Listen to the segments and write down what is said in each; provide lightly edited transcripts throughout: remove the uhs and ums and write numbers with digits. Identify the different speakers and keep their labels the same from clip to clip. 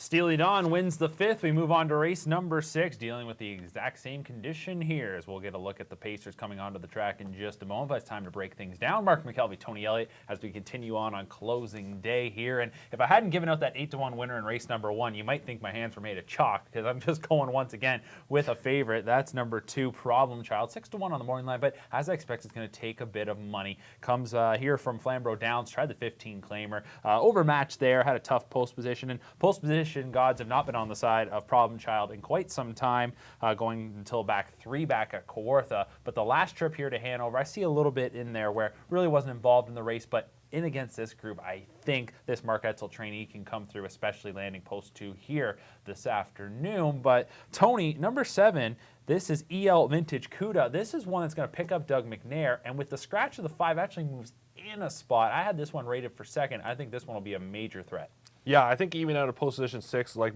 Speaker 1: Steely Dawn wins the 5th. We move on to race number 6, dealing with the exact same condition here as we'll get a look at the Pacers coming onto the track in just a moment. But it's time to break things down. Mark McKelvey, Tony Elliott, as we continue on closing day here. And if I hadn't given out that 8-1 winner in race number 1, you might think my hands were made of chalk because I'm just going once again with a favorite. That's number 2, Problem Child, 6-1 on the morning line. But as I expect, it's going to take a bit of money. Comes here from Flamborough Downs, tried the 15 claimer, overmatched there, had a tough post position, and post position gods have not been on the side of Problem Child in quite some time, going until back 3 back at Kawartha. But the last trip here to Hanover, I see a little bit in there where really wasn't involved in the race, but in against this group, I think this Mark Etzel trainee can come through, especially landing post 2 here this afternoon. But Tony, number 7, this is EL Vintage Cuda. This is one that's going to pick up Doug McNair, and with the scratch of the 5, actually moves in a spot. I had this one rated for 2nd. I think this one will be a major threat.
Speaker 2: Yeah, I think even out of post position 6, like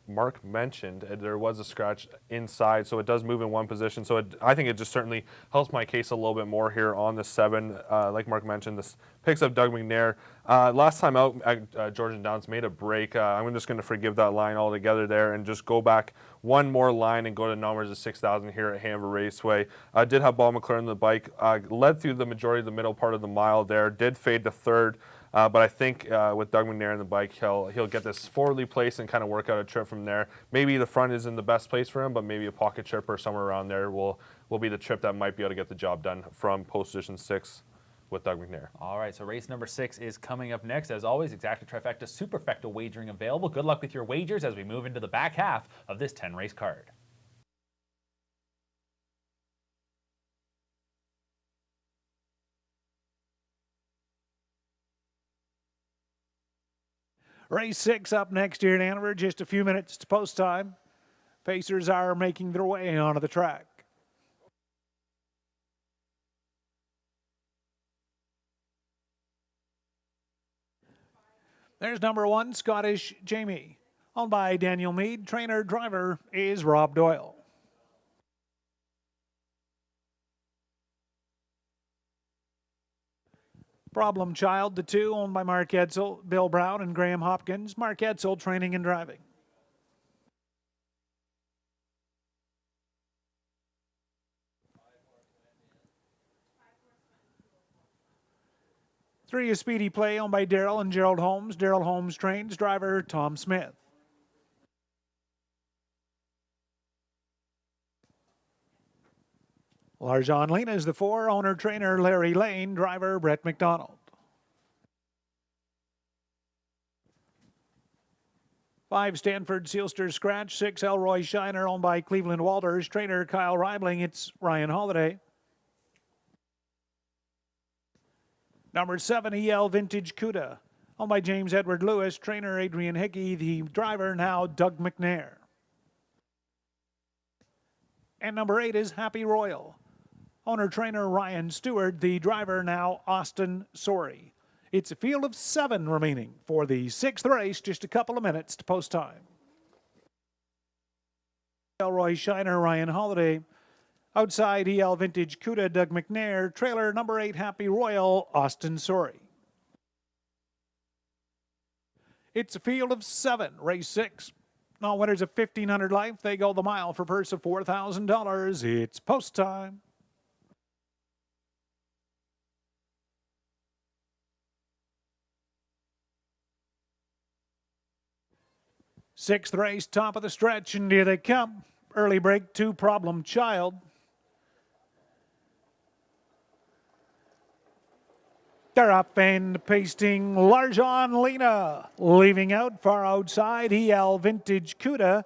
Speaker 2: Mark mentioned, there was a scratch inside, so it does move in one position. So I think it just certainly helps my case a little bit more here on the 7. Like Mark mentioned, this picks up Doug McNair. Last time out at Georgian Downs made a break. I'm just going to forgive that line altogether there and just go back one more line and go to numbers of 6,000 here at Hanover Raceway. Did have Bob McLaren on the bike, led through the majority of the middle part of the mile there, did fade to 3rd. But I think with Doug McNair on the bike, he'll get this forwardly placed and kind of work out a trip from there. Maybe the front isn't the best place for him, but maybe a pocket trip or somewhere around there will be the trip that might be able to get the job done from post position 6 with Doug McNair.
Speaker 1: All right, so race number 6 is coming up next. As always, EXACTOR Trifecta Superfecta wagering available. Good luck with your wagers as we move into the back half of this 10-race card.
Speaker 3: Race 6 up next here in Hanover, just a few minutes to post time. Pacers are making their way onto the track. There's number 1, Scottish Jamie. Owned by Daniel Mead. Trainer, driver is Rob Doyle. Problem Child, the 2, owned by Mark Etzel, Bill Brown, and Graham Hopkins. Mark Etzel, training and driving. Three is Speedy Play, owned by Daryl and Gerald Holmes. Daryl Holmes trains, driver Tom Smith. Larjon Lena is the 4, owner trainer Larry Lane, driver Brett McDonald. 5 Stanford Sealster Scratch, 6 Elroy Shiner, owned by Cleveland Walters, trainer Kyle Reibling. It's Ryan Holiday. Number 7 EL Vintage Cuda, owned by James Edward Lewis, trainer Adrian Hickey, the driver now Doug McNair. And number 8 is Happy Royal. Owner-trainer Ryan Stewart, the driver now Austin Sorey. It's a field of 7 remaining for the 6th race, just a couple of minutes to post time. Elroy Shiner, Ryan Holiday. Outside EL Vintage Cuda, Doug McNair. Trailer number 8, Happy Royal, Austin Sorey. It's a field of 7, race 6. All winners of $1,500 life. They go the mile for a purse of $4,000. It's post time. Sixth race, top of the stretch, and here they come. Early break 2, Problem Child. They're up and pasting Larjon Lena. Leaving out far outside, EL Vintage Cuda.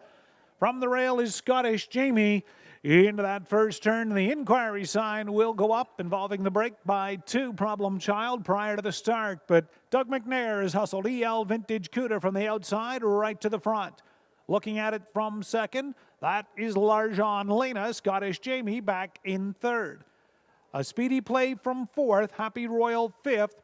Speaker 3: From the rail is Scottish Jamie. Into that first turn, the inquiry sign will go up, involving the break by 2, Problem Child, prior to the start. But Doug McNair has hustled EL Vintage Cuda from the outside right to the front. Looking at it from 2nd, that is Larjon Lena. Scottish Jamie back in 3rd. A Speedy Play from 4th, Happy Royal 5th.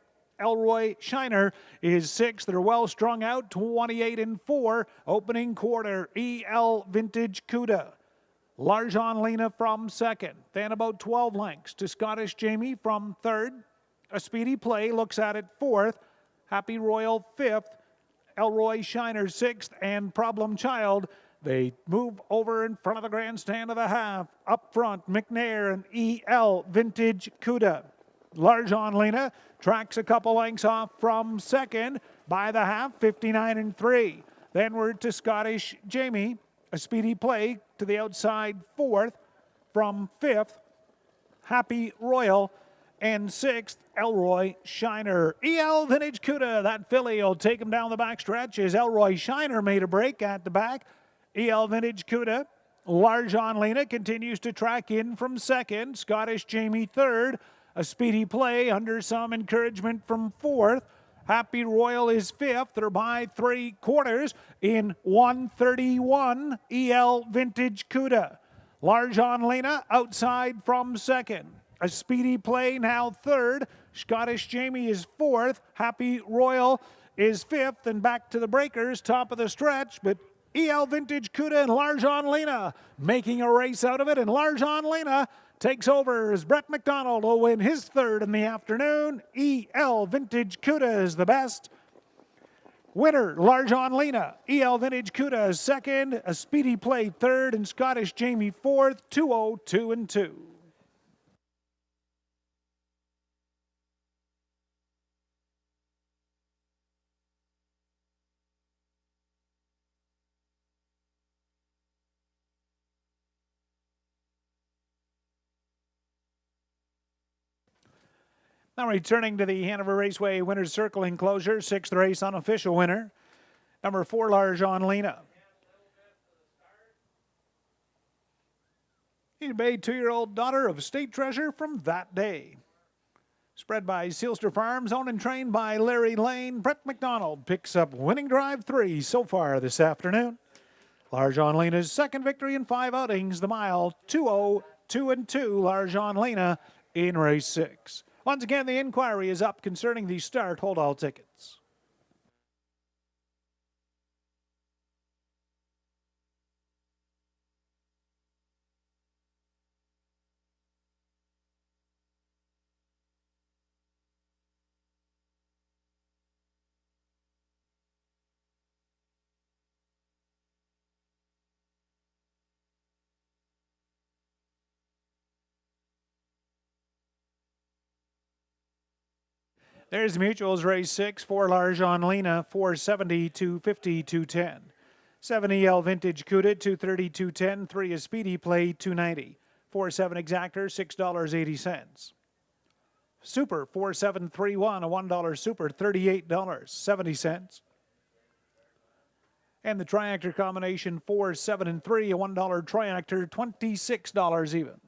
Speaker 3: Elroy Shiner is 6th. They're well strung out, 28 and 4. Opening quarter, EL Vintage Cuda. Larjon Lena from 2nd. Then about 12 lengths to Scottish Jamie from 3rd. A Speedy Play looks at it 4th. Happy Royal 5th. Elroy Shiner 6th, and Problem Child. They move over in front of the grandstand of the half. Up front, McNair and EL Vintage Cuda. Larjon Lena tracks a couple lengths off from second by the half, 59-3. Then we're to Scottish Jamie, a speedy play to the outside fourth from fifth. Happy Royal and sixth, Elroy Shiner. EL Vintage Cuda, that filly will take him down the back stretch as Elroy Shiner made a break at the back. EL Vintage Cuda. Larjon Lena continues to track in from second. Scottish Jamie third. A speedy play under some encouragement from fourth. Happy Royal is fifth. They're by 3/4 in 1:31. EL Vintage Cuda. Larjon Lena outside from second. A speedy play now third. Scottish Jamie is fourth. Happy Royal is fifth. And back to the breakers, top of the stretch. But EL Vintage Cuda and Larjon Lena making a race out of it. And Larjon Lena takes over as Brett McDonald will win his third in the afternoon. EL Vintage Cuda is the best. Winner, Larjon Lena. EL Vintage Cuda is second. A speedy play third. And Scottish Jamie fourth. 202-2. Now returning to the Hanover Raceway Winner's Circle enclosure, sixth race unofficial winner, number 4, Larjon Lena. He's a 2-year-old daughter of State Treasure from that day. Spread by Sealster Farms, owned and trained by Larry Lane. Brett McDonald picks up winning drive 3 so far this afternoon. Larjon Lena's second victory in 5 outings, the mile, 202-2, Larjon Lena in race 6. Once again, the inquiry is up concerning the start. Hold all tickets. There's the Mutuals race 6 for Larjon Lena, 470, 250, 210. 7 EL Vintage Cuda, 230, 210. 3 is Speedy Play, 290. 4-7 Exactor, $6.80. Super, 4731, a $1 Super, $38.70. And the Triactor combination, 4, 7, and 3, a $1 Triactor, $26 even.